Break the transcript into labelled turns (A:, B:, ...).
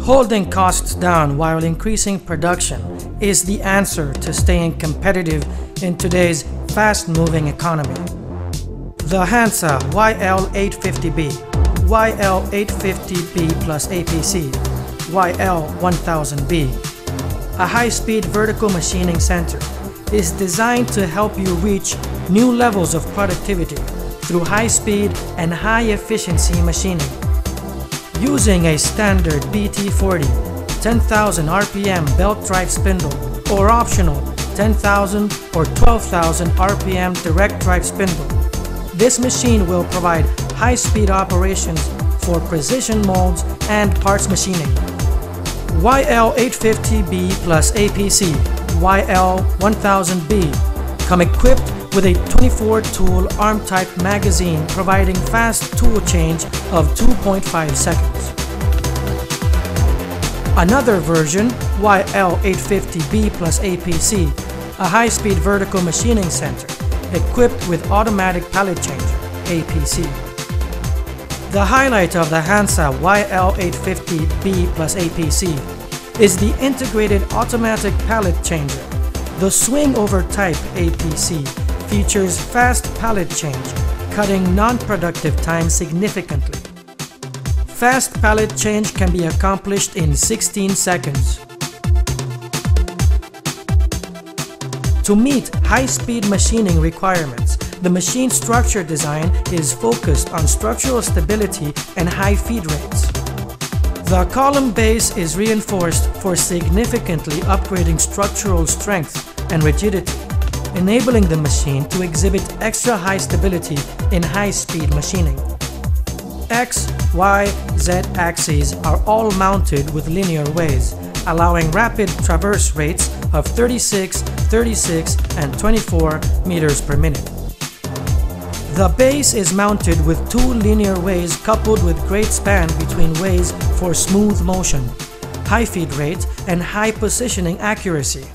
A: Holding costs down while increasing production is the answer to staying competitive in today's fast-moving economy. The Hansa YL850B, YL850B plus APC, YL1000B, a high-speed vertical machining center, is designed to help you reach new levels of productivity through high-speed and high-efficiency machining. Using a standard BT40 10,000 RPM belt drive spindle or optional 10,000 or 12,000 RPM direct drive spindle, this machine will provide high-speed operations for precision molds and parts machining. YL850B plus APC, YL1000B come equipped with a 24-tool arm-type magazine providing fast tool change of 2.5 seconds. Another version, YL850B plus APC, a high-speed vertical machining center equipped with automatic pallet changer, APC. The highlight of the Hansa YL850B plus APC is the integrated automatic pallet changer. The swing-over type APC features fast pallet change, cutting non-productive time significantly. Fast pallet change can be accomplished in 16 seconds. To meet high-speed machining requirements, the machine structure design is focused on structural stability and high feed rates. The column base is reinforced for significantly upgrading structural strength and rigidity, enabling the machine to exhibit extra high stability in high-speed machining. X, Y, Z axes are all mounted with linear ways, allowing rapid traverse rates of 36, 36, and 24 meters per minute. The base is mounted with two linear ways coupled with great span between ways for smooth motion, high feed rate, and high positioning accuracy.